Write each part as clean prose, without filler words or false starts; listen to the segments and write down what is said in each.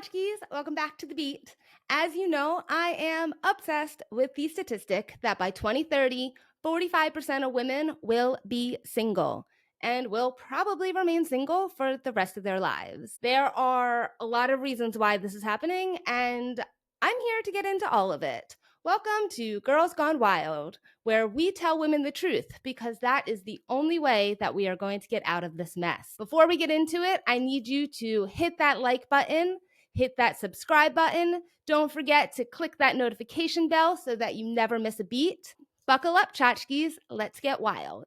tchotchkes, welcome back to The Beat. As you know, I am obsessed with the statistic that by 2030, 45% of women will be single and will probably remain single for the rest of their lives. There are a lot of reasons why this is happening, and I'm here to get into all of it. Welcome to Girls Gone Wild, where we tell women the truth because that is the only way that we are going to get out of this mess. Before we get into it, I need you to hit that like button, hit that subscribe button. Don't forget to click that notification bell so that you never miss a beat. Buckle up, tchotchkes. Let's get wild.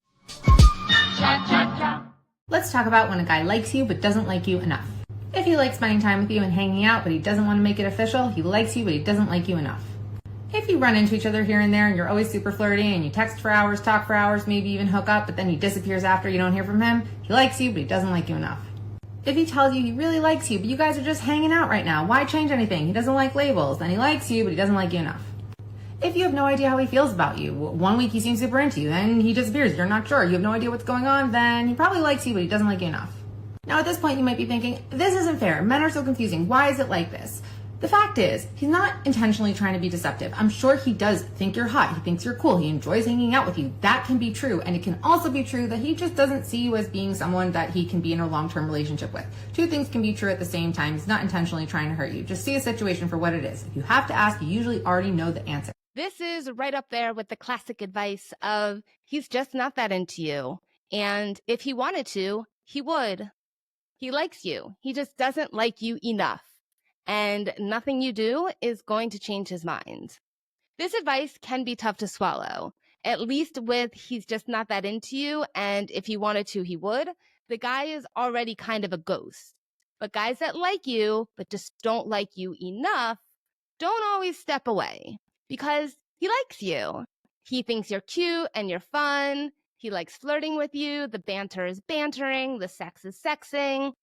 Let's talk about when a guy likes you but doesn't like you enough. If he likes spending time with you and hanging out but he doesn't want to make it official, he likes you but he doesn't like you enough. If you run into each other here and there and you're always super flirty and you text for hours, talk for hours, maybe even hook up, but then he disappears after you don't hear from him, he likes you but he doesn't like you enough. If he tells you he really likes you but you guys are just hanging out right now, why change anything? He doesn't like labels. Then he likes you but he doesn't like you enough. If you have no idea how he feels about you, 1 week he seems super into you, then he disappears, you're not sure, you have no idea what's going on, then he probably likes you but he doesn't like you enough. Now at this point you might be thinking, this isn't fair, men are so confusing, why is it like this? The fact is, he's not intentionally trying to be deceptive. I'm sure he does think you're hot, he thinks you're cool, he enjoys hanging out with you. That can be true, and it can also be true that he just doesn't see you as being someone that he can be in a long-term relationship with. Two things can be true at the same time. He's not intentionally trying to hurt you. Just see a situation for what it is. If you have to ask, you usually already know the answer. This is right up there with the classic advice of he's just not that into you. And if he wanted to, he would. He likes you. He just doesn't like you enough. And nothing you do is going to change his mind. This advice can be tough to swallow, at least with he's just not that into you, and if he wanted to, he would. The guy is already kind of a ghost. But guys that like you, but just don't like you enough, don't always step away because he likes you. He thinks you're cute and you're fun. He likes flirting with you. The banter is bantering. The sex is sexing.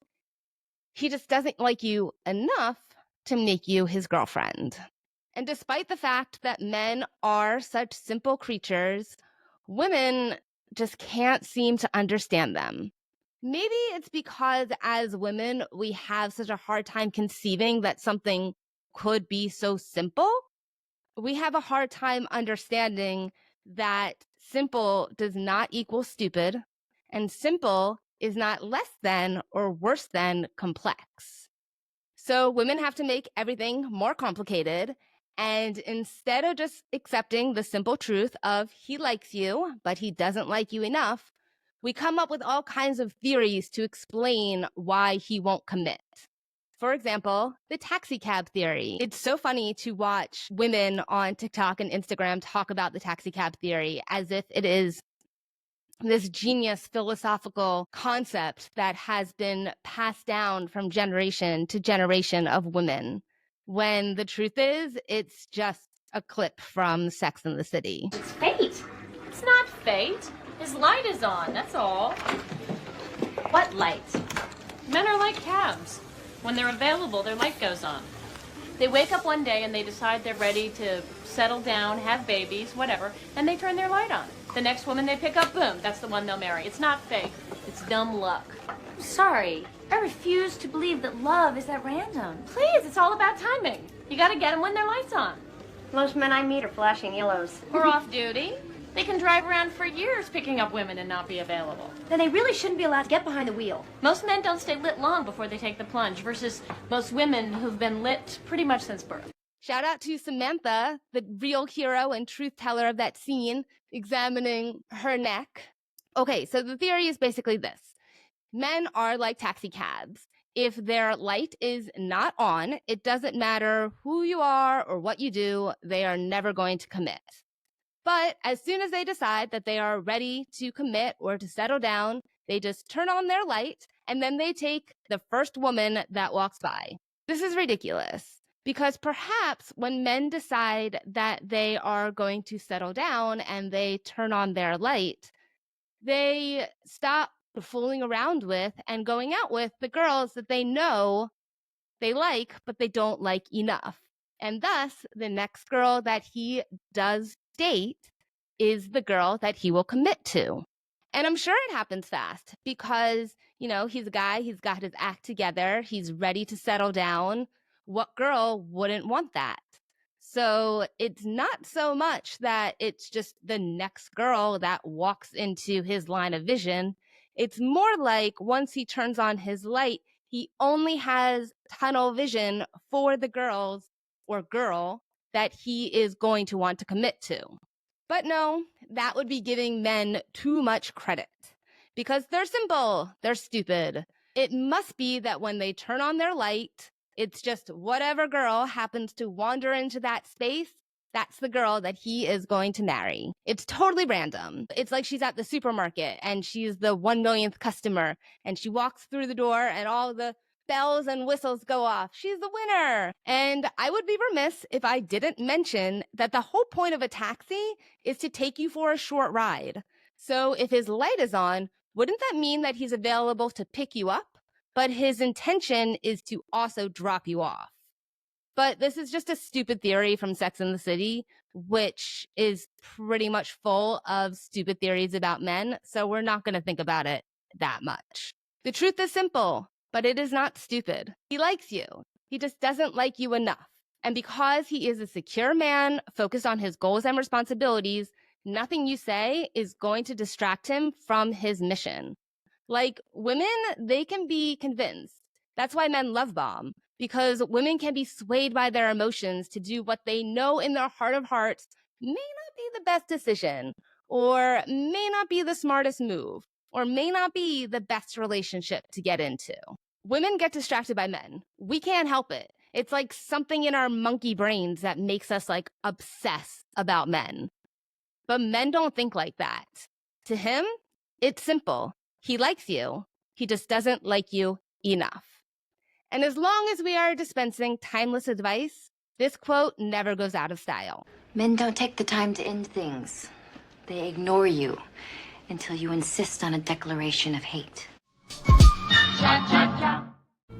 He just doesn't like you enough to make you his girlfriend. And despite the fact that men are such simple creatures, women just can't seem to understand them. Maybe it's because as women, we have such a hard time conceiving that something could be so simple. We have a hard time understanding that simple does not equal stupid, and simple is not less than or worse than complex. So women have to make everything more complicated. And instead of just accepting the simple truth of he likes you, but he doesn't like you enough, we come up with all kinds of theories to explain why he won't commit. For example, the taxi cab theory. It's so funny to watch women on TikTok and Instagram talk about the taxi cab theory as if it is this genius philosophical concept that has been passed down from generation to generation of women, when the truth is, it's just a clip from Sex and the City. It's fate. It's not fate. His light is on, that's all. What light? Men are like cabs. When they're available, their light goes on. They wake up one day and they decide they're ready to settle down, have babies, whatever, and they turn their light on. The next woman they pick up, boom, that's the one they'll marry. It's not fate. It's dumb luck. I'm sorry. I refuse to believe that love is that random. Please, it's all about timing. You gotta get them when their light's on. Most men I meet are flashing yellows. Or off duty. They can drive around for years picking up women and not be available. Then they really shouldn't be allowed to get behind the wheel. Most men don't stay lit long before they take the plunge versus most women who've been lit pretty much since birth. Shout out to Samantha, the real hero and truth teller of that scene, examining her neck. Okay, so the theory is basically this. Men are like taxi cabs. If their light is not on, it doesn't matter who you are or what you do, they are never going to commit. But as soon as they decide that they are ready to commit or to settle down, they just turn on their light and then they take the first woman that walks by. This is ridiculous because perhaps when men decide that they are going to settle down and they turn on their light, they stop fooling around with and going out with the girls that they know they like, but they don't like enough. And thus, the next girl that he does date is the girl that he will commit to. And I'm sure it happens fast because, he's a guy, he's got his act together, he's ready to settle down. What girl wouldn't want that? So it's not so much that it's just the next girl that walks into his line of vision. It's more like once he turns on his light, he only has tunnel vision for the girls or girl that he is going to want to commit to. But no, that would be giving men too much credit because they're simple, they're stupid. It must be that when they turn on their light, it's just whatever girl happens to wander into that space, that's the girl that he is going to marry. It's totally random. It's like she's at the supermarket and she's the 1 millionth customer and she walks through the door and all the bells and whistles go off. She's the winner. And I would be remiss if I didn't mention that the whole point of a taxi is to take you for a short ride. So if his light is on, wouldn't that mean that he's available to pick you up? But his intention is to also drop you off. But this is just a stupid theory from Sex and the City, which is pretty much full of stupid theories about men, so we're not going to think about it that much. The truth is simple, but it is not stupid. He likes you. He just doesn't like you enough. And because he is a secure man focused on his goals and responsibilities, nothing you say is going to distract him from his mission. Like women, they can be convinced. That's why men love bomb, because women can be swayed by their emotions to do what they know in their heart of hearts may not be the best decision, or may not be the smartest move, or may not be the best relationship to get into. Women get distracted by men. We can't help it. It's like something in our monkey brains that makes us like obsess about men. But men don't think like that. To him, it's simple. He likes you. He just doesn't like you enough. And as long as we are dispensing timeless advice, this quote never goes out of style. Men don't take the time to end things. They ignore you until you insist on a declaration of hate.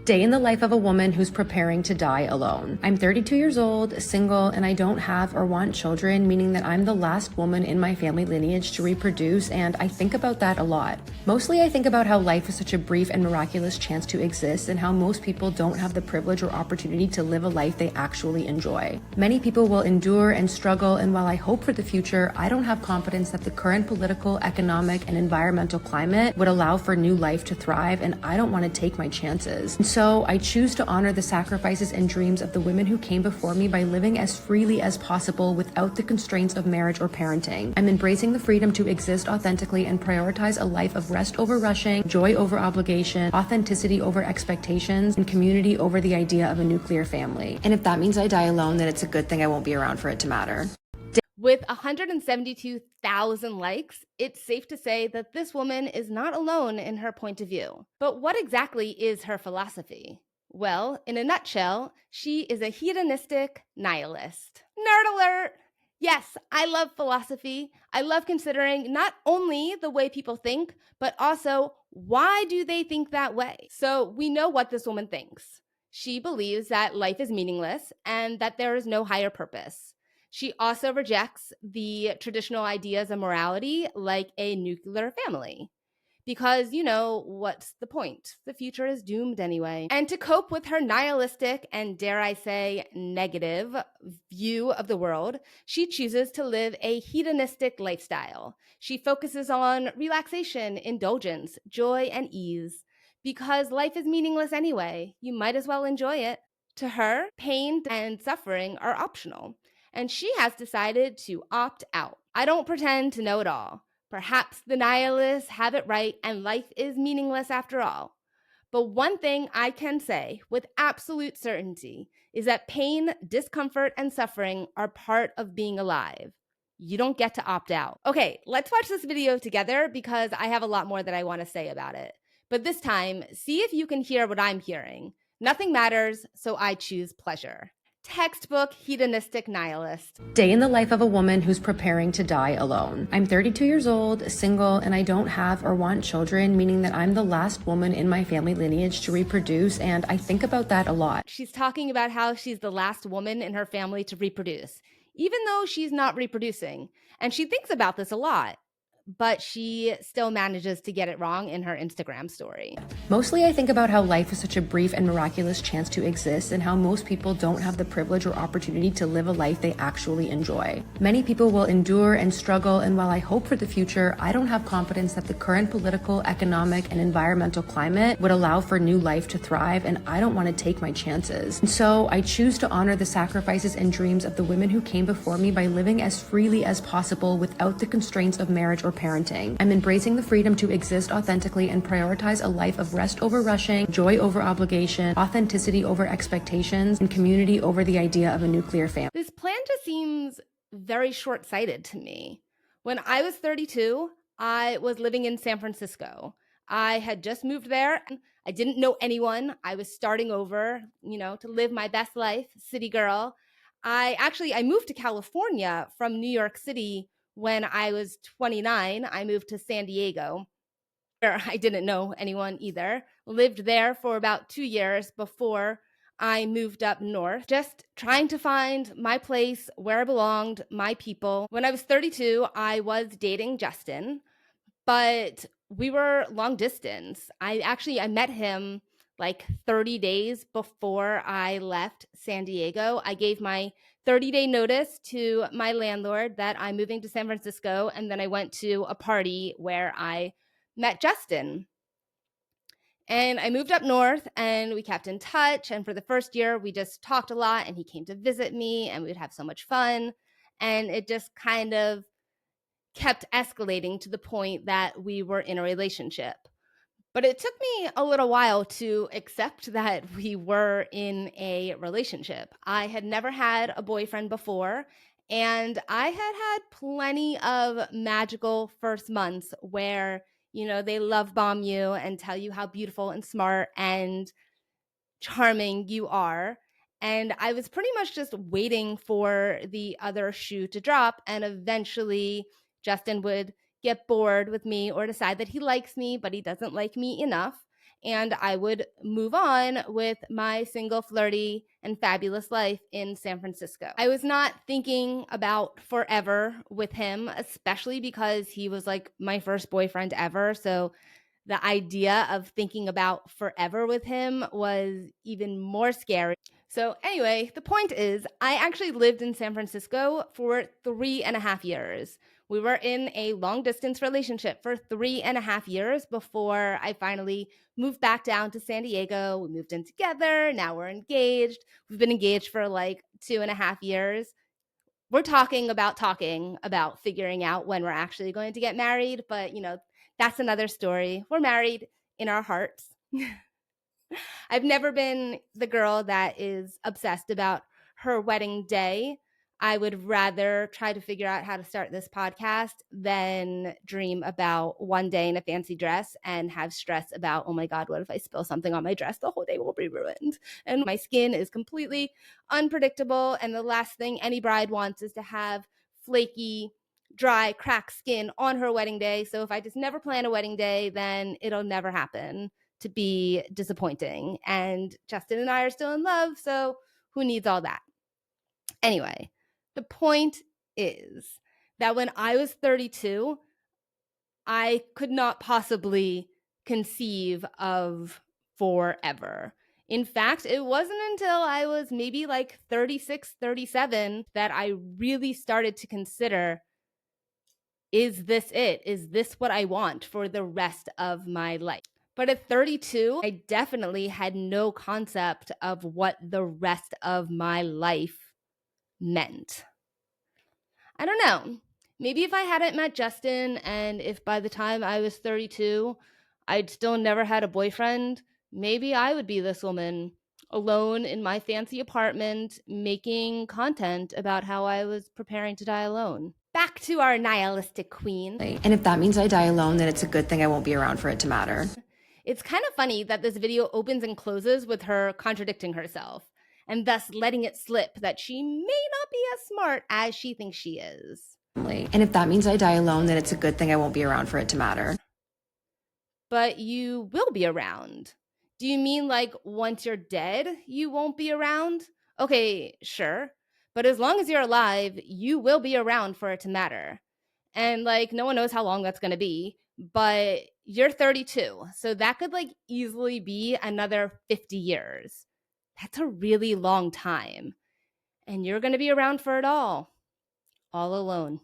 Day in the life of a woman who's preparing to die alone. I'm 32 years old, single, and I don't have or want children, meaning that I'm the last woman in my family lineage to reproduce, and I think about that a lot. Mostly I think about how life is such a brief and miraculous chance to exist, and how most people don't have the privilege or opportunity to live a life they actually enjoy. Many people will endure and struggle, and while I hope for the future, I don't have confidence that the current political, economic, and environmental climate would allow for new life to thrive, and I don't want to take my chances. So I choose to honor the sacrifices and dreams of the women who came before me by living as freely as possible without the constraints of marriage or parenting. I'm embracing the freedom to exist authentically and prioritize a life of rest over rushing, joy over obligation, authenticity over expectations, and community over the idea of a nuclear family. And if that means I die alone, then it's a good thing I won't be around for it to matter. With 172,000 likes, it's safe to say that this woman is not alone in her point of view. But what exactly is her philosophy? Well, in a nutshell, she is a hedonistic nihilist. Nerd alert! Yes, I love philosophy. I love considering not only the way people think, but also why do they think that way? So we know what this woman thinks. She believes that life is meaningless and that there is no higher purpose. She also rejects the traditional ideas of morality, like a nuclear family. Because, you know, what's the point? The future is doomed anyway. And to cope with her nihilistic and, dare I say, negative view of the world, she chooses to live a hedonistic lifestyle. She focuses on relaxation, indulgence, joy, and ease. Because life is meaningless anyway, you might as well enjoy it. To her, pain and suffering are optional. And she has decided to opt out. I don't pretend to know it all. Perhaps the nihilists have it right and life is meaningless after all. But one thing I can say with absolute certainty is that pain, discomfort, and suffering are part of being alive. You don't get to opt out. Okay, let's watch this video together because I have a lot more that I want to say about it. But this time, see if you can hear what I'm hearing. Nothing matters, so I choose pleasure. Textbook hedonistic nihilist. Day in the life of a woman who's preparing to die alone. I'm 32 years old, single, and I don't have or want children, meaning that I'm the last woman in my family lineage to reproduce, and I think about that a lot. She's talking about how she's the last woman in her family to reproduce, even though she's not reproducing. And she thinks about this a lot. but she still manages to get it wrong in her Instagram story. Mostly I think about how life is such a brief and miraculous chance to exist and how most people don't have the privilege or opportunity to live a life they actually enjoy. Many people will endure and struggle, and while I hope for the future, I don't have confidence that the current political, economic, and environmental climate would allow for new life to thrive, and I don't want to take my chances. And so I choose to honor the sacrifices and dreams of the women who came before me by living as freely as possible without the constraints of marriage or parenting. I'm embracing the freedom to exist authentically and prioritize a life of rest over rushing, joy over obligation, authenticity over expectations, and community over the idea of a nuclear family. This plan just seems very short-sighted to me. When I was 32, I was living in San Francisco. I had just moved there. I didn't know anyone. I was starting over, to live my best life, city girl. I moved to California from New York City when I was 29. I moved to San Diego. I didn't know anyone either. Lived there for about 2 years before I moved up north, just trying to find my place, where I belonged, my people. When I was 32, I was dating Justin, but we were long distance. I met him like 30 days before I left San Diego. I gave my 30-day notice to my landlord that I'm moving to San Francisco, and then I went to a party where I met Justin. And I moved up north and we kept in touch. And for the first year, we just talked a lot and he came to visit me and we would have so much fun. And it just kind of kept escalating to the point that we were in a relationship. But it took me a little while to accept that we were in a relationship. I had never had a boyfriend before, and I had plenty of magical first months where, they love bomb you and tell you how beautiful and smart and charming you are. And I was pretty much just waiting for the other shoe to drop, and eventually Justin would get bored with me or decide that he likes me, but he doesn't like me enough. And I would move on with my single, flirty, and fabulous life in San Francisco. I was not thinking about forever with him, especially because he was like my first boyfriend ever. So the idea of thinking about forever with him was even more scary. So anyway, the point is, I actually lived in San Francisco for 3.5 years. We were in a long distance relationship for 3.5 years before I finally moved back down to San Diego. We moved in together. Now we're engaged. We've been engaged for like 2.5 years. We're talking about figuring out when we're actually going to get married, but that's another story. We're married in our hearts. I've never been the girl that is obsessed about her wedding day. I would rather try to figure out how to start this podcast than dream about one day in a fancy dress and have stress about, oh my God, what if I spill something on my dress? The whole day will be ruined. And my skin is completely unpredictable. And the last thing any bride wants is to have flaky, dry, cracked skin on her wedding day. So if I just never plan a wedding day, then it'll never happen to be disappointing. And Justin and I are still in love, so who needs all that? Anyway, the point is that when I was 32, I could not possibly conceive of forever. In fact, it wasn't until I was maybe like 36, 37 that I really started to consider, is this it? Is this what I want for the rest of my life? But at 32, I definitely had no concept of what the rest of my life meant. I don't know. Maybe if I hadn't met Justin and if by the time I was 32, I'd still never had a boyfriend, maybe I would be this woman alone in my fancy apartment making content about how I was preparing to die alone. Back to our nihilistic queen. And if that means I die alone, then it's a good thing I won't be around for it to matter. It's kind of funny that this video opens and closes with her contradicting herself and thus letting it slip that she may not be as smart as she thinks she is. And if that means I die alone, then it's a good thing I won't be around for it to matter. But you will be around. Do you mean like once you're dead, you won't be around? Okay, sure. But as long as you're alive, you will be around for it to matter. And like, no one knows how long that's going to be, but you're 32. So that could like easily be another 50 years. That's a really long time. And you're going to be around for it all alone.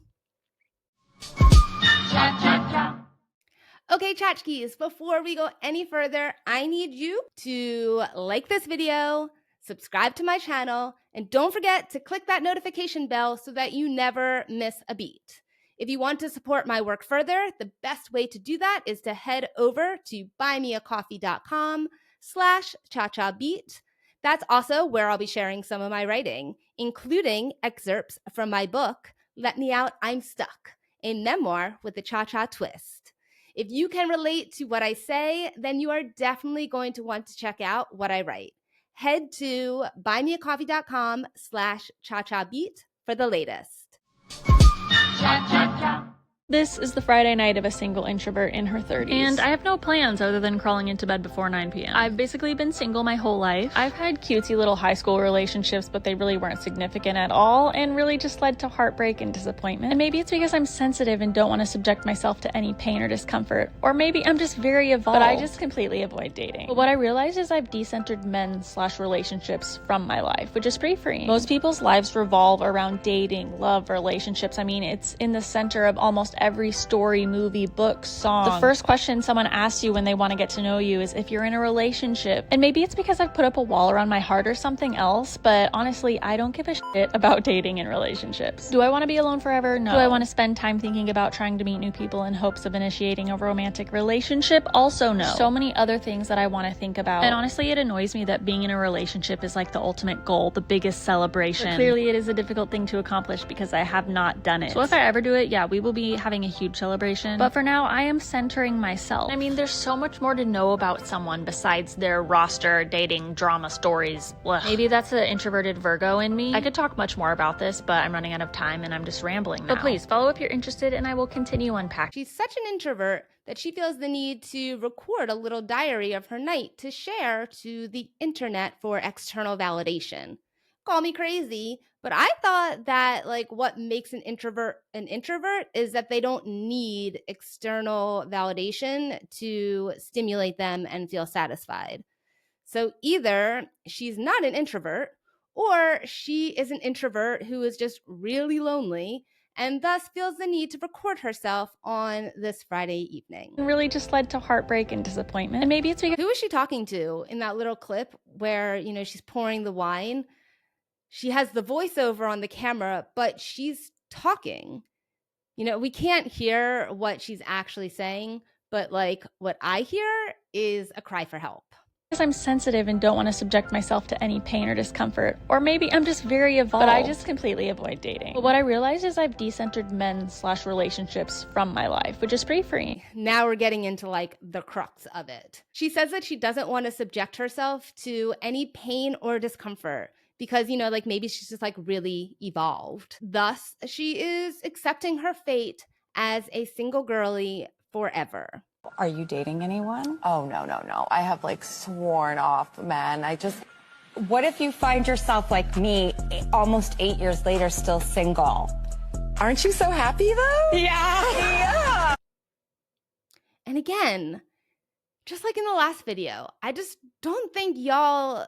Okay, tchotchkes, before we go any further, I need you to like this video, subscribe to my channel, and don't forget to click that notification bell so that you never miss a beat. If you want to support my work further, the best way to do that is to head over to buymeacoffee.com/chachabeat. That's also where I'll be sharing some of my writing, including excerpts from my book, Let Me Out, I'm Stuck, a memoir with a cha-cha twist. If you can relate to what I say, then you are definitely going to want to check out what I write. Head to buymeacoffee.com/chachabeat for the latest. This is the Friday night of a single introvert in her 30s. And I have no plans other than crawling into bed before 9 p.m. I've basically been single my whole life. I've had cutesy little high school relationships, but they really weren't significant at all and really just led to heartbreak and disappointment. And maybe it's because I'm sensitive and don't want to subject myself to any pain or discomfort. Or maybe I'm just very evolved, but I just completely avoid dating. But what I realized is I've decentered men/relationships from my life, which is pretty freeing. Most people's lives revolve around dating, love, relationships. I mean, it's in the center of almost every story, movie, book, song. The first question someone asks you when they want to get to know you is if you're in a relationship. And maybe it's because I've put up a wall around my heart or something else, but honestly, I don't give a shit about dating and relationships. Do I want to be alone forever? No. Do I want to spend time thinking about trying to meet new people in hopes of initiating a romantic relationship? Also no. So many other things that I want to think about. And honestly, it annoys me that being in a relationship is like the ultimate goal, the biggest celebration. But clearly it is a difficult thing to accomplish because I have not done it. So if I ever do it, yeah, we will be having a huge celebration. But for now, I am centering myself. I mean, there's so much more to know about someone besides their roster, dating, drama stories. Ugh. Maybe that's the introverted Virgo in me. I could talk much more about this, but I'm running out of time and I'm just rambling now. But please follow if you're interested and I will continue unpacking. She's such an introvert that she feels the need to record a little diary of her night to share to the internet for external validation. Call me crazy, but I thought that like what makes an introvert is that they don't need external validation to stimulate them and feel satisfied. So either she's not an introvert or she is an introvert who is just really lonely and thus feels the need to record herself on this Friday evening. It really just led to heartbreak and disappointment. And maybe it's because who is she talking to in that little clip where, you know, she's pouring the wine? She has the voiceover on the camera, but she's talking. You know, we can't hear what she's actually saying, but like what I hear is a cry for help. I'm sensitive and don't want to subject myself to any pain or discomfort. Or maybe I'm just very evolved, but I just completely avoid dating. But what I realized is I've decentered men/relationships from my life, which is pretty freeing. Now we're getting into like the crux of it. She says that she doesn't want to subject herself to any pain or discomfort because, you know, like maybe she's just like really evolved. Thus, she is accepting her fate as a single girly forever. Are you dating anyone? Oh, no. I have like sworn off men. What if you find yourself like me, almost 8 years later, still single? Aren't you so happy though? Yeah. And again, just like in the last video, I just don't think y'all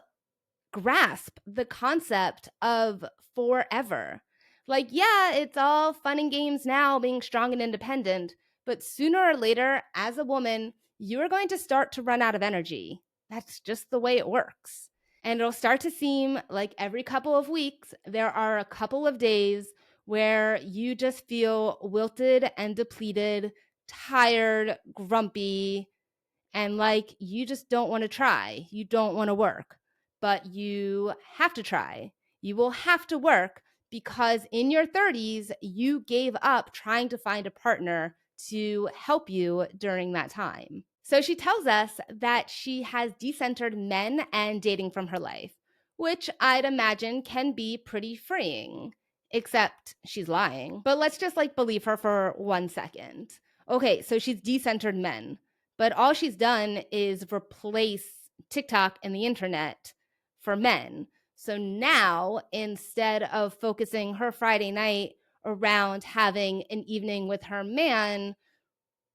grasp the concept of forever. Like, yeah, it's all fun and games now, being strong and independent. But sooner or later, as a woman, you're going to start to run out of energy. That's just the way it works. And it'll start to seem like every couple of weeks, there are a couple of days where you just feel wilted and depleted, tired, grumpy, and like you just don't want to try. You don't want to work, but you have to try. You will have to work because in your 30s, you gave up trying to find a partner to help you during that time. So she tells us that she has decentered men and dating from her life, which I'd imagine can be pretty freeing, except she's lying. But let's just like believe her for 1 second. Okay, so she's decentered men, but all she's done is replace TikTok and the internet for men. So now, instead of focusing her Friday night around having an evening with her man,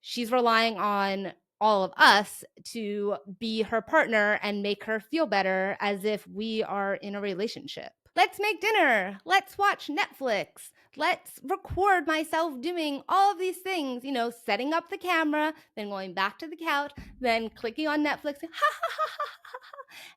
she's relying on all of us to be her partner and make her feel better as if we are in a relationship. Let's make dinner. Let's watch Netflix. Let's record myself doing all of these things, setting up the camera, then going back to the couch, then clicking on Netflix,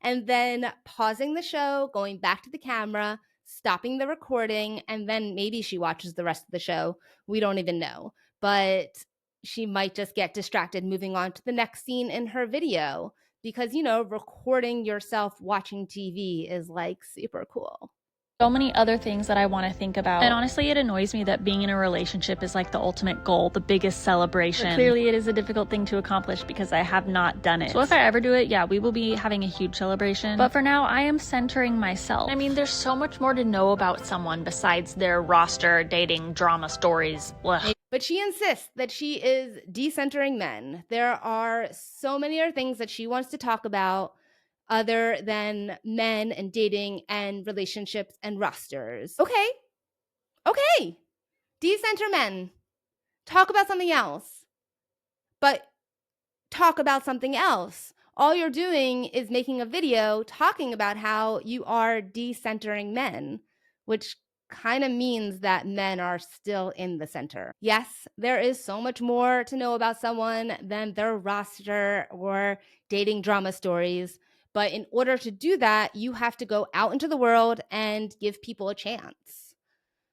and then pausing the show, going back to the camera, stopping the recording, and then maybe she watches the rest of the show. We don't even know. But she might just get distracted moving on to the next scene in her video because, recording yourself watching TV is like super cool. So many other things that I want to think about. And honestly, it annoys me that being in a relationship is like the ultimate goal, the biggest celebration. But clearly, it is a difficult thing to accomplish because I have not done it. So if I ever do it, yeah, we will be having a huge celebration. But for now, I am centering myself. I mean, there's so much more to know about someone besides their roster, dating, drama stories. Ugh. But she insists that she is decentering men. There are so many other things that she wants to talk about other than men and dating and relationships and rosters. Okay. Decenter men. Talk about something else. But talk about something else. All you're doing is making a video talking about how you are decentering men, which kind of means that men are still in the center. Yes, there is so much more to know about someone than their roster or dating drama stories. But in order to do that, you have to go out into the world and give people a chance.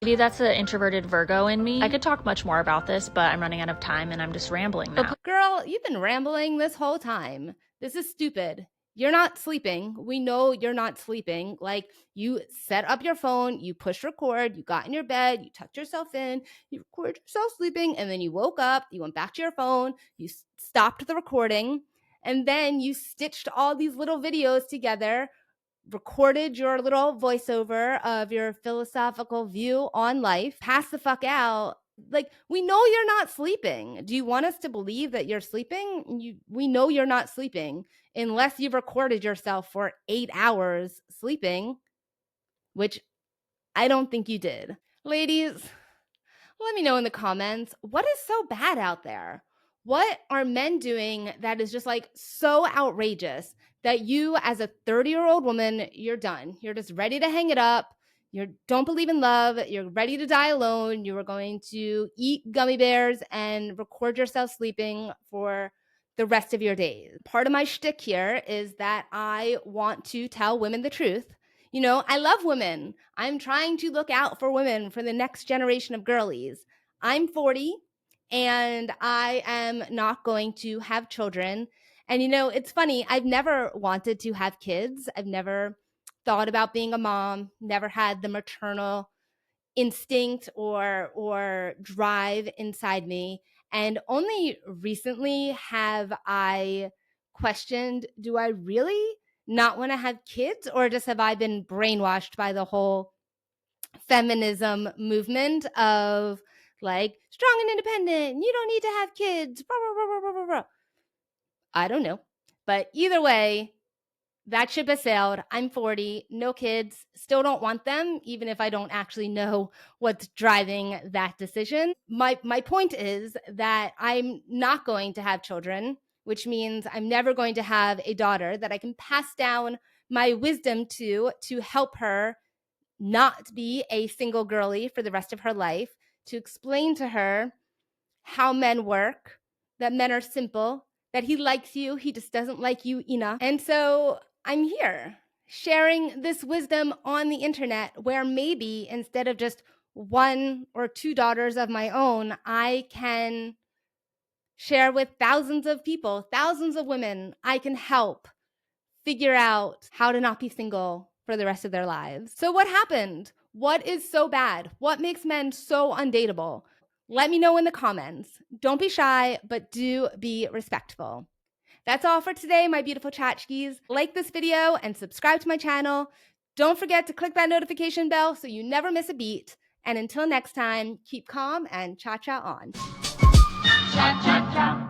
Maybe that's the introverted Virgo in me. I could talk much more about this, but I'm running out of time and I'm just rambling now. Girl, you've been rambling this whole time. This is stupid. You're not sleeping. We know you're not sleeping. Like, you set up your phone, you push record, you got in your bed, you tucked yourself in, you recorded yourself sleeping, and then you woke up, you went back to your phone, you stopped the recording, and then you stitched all these little videos together, recorded your little voiceover of your philosophical view on life, pass the fuck out. Like, we know you're not sleeping. Do you want us to believe that you're sleeping? We know you're not sleeping unless you've recorded yourself for 8 hours sleeping, which I don't think you did. Ladies, let me know in the comments, what is so bad out there? What are men doing that is just like so outrageous that you, as a 30-year-old woman, you're done. You're just ready to hang it up. You don't believe in love. You're ready to die alone. You are going to eat gummy bears and record yourself sleeping for the rest of your days. Part of my shtick here is that I want to tell women the truth. I love women. I'm trying to look out for women for the next generation of girlies. I'm 40 and I am not going to have children. And it's funny. I've never wanted to have kids. I've never thought about being a mom, never had the maternal instinct or drive inside me. And only recently have I questioned, do I really not want to have kids, or just have I been brainwashed by the whole feminism movement of like strong and independent, you don't need to have kids, blah, blah, blah, blah, blah. I don't know. But either way, that ship has sailed. I'm 40, no kids, still don't want them, even if I don't actually know what's driving that decision. My point is that I'm not going to have children, which means I'm never going to have a daughter that I can pass down my wisdom to help her not be a single girly for the rest of her life, to explain to her how men work, that men are simple, that he likes you, he just doesn't like you enough. And so I'm here sharing this wisdom on the internet, where maybe instead of just 1 or 2 daughters of my own, I can share with thousands of people, thousands of women. I can help figure out how to not be single for the rest of their lives. So what happened? What is so bad? What makes men so undateable? Let me know in the comments. Don't be shy, but do be respectful. That's all for today, my beautiful tchotchkes. Like this video and subscribe to my channel. Don't forget to click that notification bell so you never miss a beat. And until next time, keep calm and cha-cha on. Cha-cha-cha.